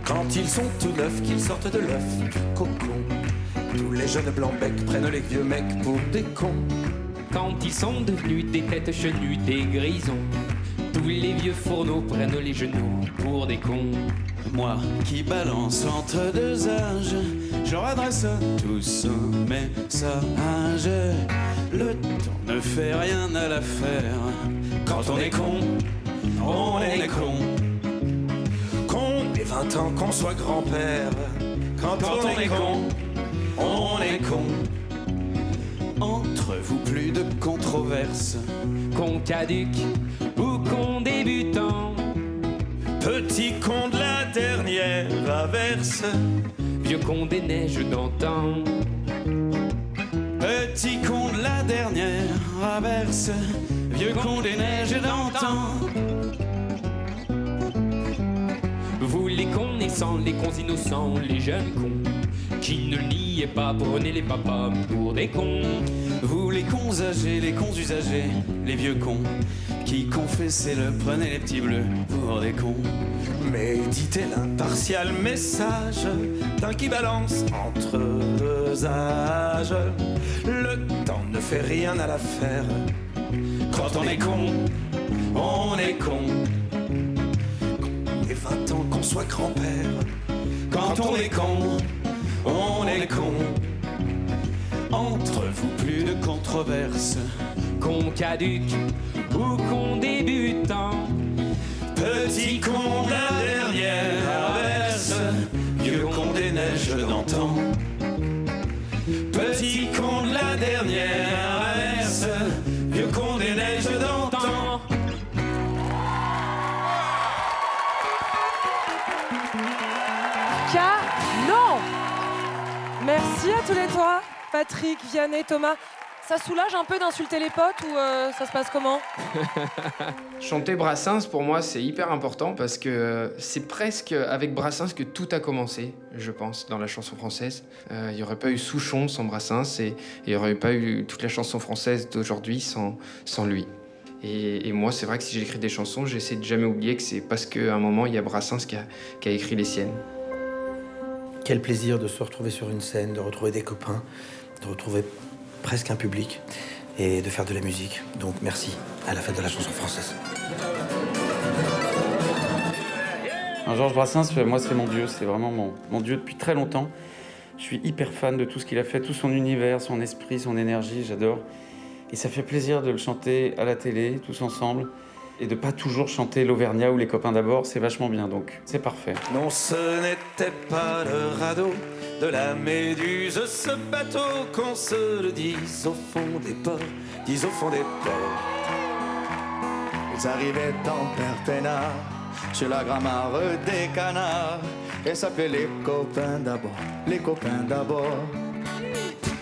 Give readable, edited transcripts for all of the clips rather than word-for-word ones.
Quand ils sont tout neufs, qu'ils sortent de l'œuf du cocon, tous les jeunes blancs-becs prennent les vieux mecs pour des cons. Quand ils sont devenus des têtes chenues, des grisons, tous les vieux fourneaux prennent les genoux pour des cons. Moi qui balance entre deux âges, je leur adresse à tous un message. Le temps ne fait rien à l'affaire. Quand on est con, on est con. Qu'on ait 20 ans, qu'on soit grand-père. Quand on est con, on est con. Entre vous plus de controverses. Con caduc ou con débutant, Petit con de la dernière averse, vieux con des neiges d'antan. Petit con de la dernière averse, vieux con des neiges d'antan. Vous les cons naissants, les cons innocents, les jeunes cons qui ne le niaient pas, prenez les papas pour des cons. Vous les cons âgés, les cons usagers, les vieux cons qui confessez-le, prenez les petits bleus pour des cons. méditez l'impartial message d'un qui balance entre deux âges. Le temps ne fait rien à l'affaire. Quand on est con, on est con. Et 20 ans qu'on soit grand-père. Quand on est con, on est con. Entre vous plus de controverses. Con caduc ou con débutant, Petit con de la dernière averse, vieux con des neiges d'antan. Petit con de la dernière averse, vieux con des neiges d'antan. Canon! Merci à tous les trois, Patrick, Vianney, Thomas. Ça soulage un peu d'insulter les potes ou ça se passe comment? Chanter Brassens, pour moi, c'est hyper important parce que c'est presque avec Brassens que tout a commencé, je pense, dans la chanson française. Il n'y aurait pas eu Souchon sans Brassens et il n'y aurait pas eu toute la chanson française d'aujourd'hui sans lui. Et moi, c'est vrai que si j'écris des chansons, j'essaie de jamais oublier que c'est parce qu'à un moment, il y a Brassens qui a écrit les siennes. Quel plaisir de se retrouver sur une scène, de retrouver des copains, de retrouver presque un public et de faire de la musique. Donc merci à la fête de la chanson française. Georges Brassens, moi c'est mon dieu, c'est vraiment mon dieu depuis très longtemps. Je suis hyper fan de tout ce qu'il a fait, tout son univers, son esprit, son énergie, j'adore. Et ça fait plaisir de le chanter à la télé, tous ensemble. Et de pas toujours chanter l'Auvergnat ou les copains d'abord, c'est vachement bien, donc c'est parfait. Non, ce n'était pas le radeau de la Méduse, ce bateau, qu'on se le dise au fond des ports, dise au fond des ports. Ils arrivaient en Perpénard, sur la grammaire des canards, et s'appelaient les copains d'abord, les copains d'abord.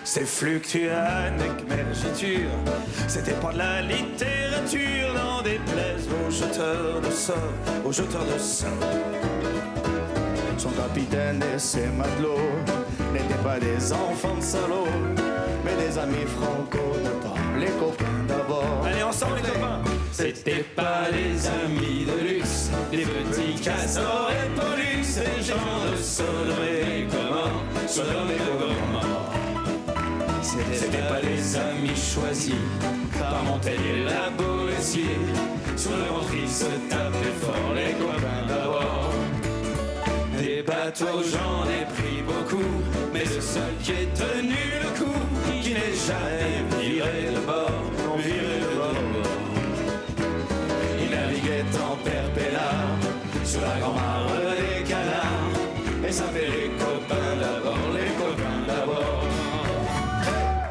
C'est fluctuant avec mergiture, c'était pas de la littérature, n'en déplaise aux jeteurs de sorts, aux jeteurs de sorts. Son capitaine et ses matelots n'étaient pas des enfants de salauds, mais des amis franco de temps, les copains d'abord. Allez ensemble les copains. C'était pas des amis de luxe, des petits castors et pollux, des gens de Sodome et Gomorrhe, Sodome et Gomorrhe. C'était pas des amis choisis par Montaigne la Boétie. Sur le ventre ils se tapaient fort, les copains d'abord. Des bateaux j'en ai pris beaucoup, mais le seul qui est tenu le coup, qui n'est jamais viré de bord, non viré de bord. Il naviguait en perpénard, sur la grand-mare des canards, et ça fait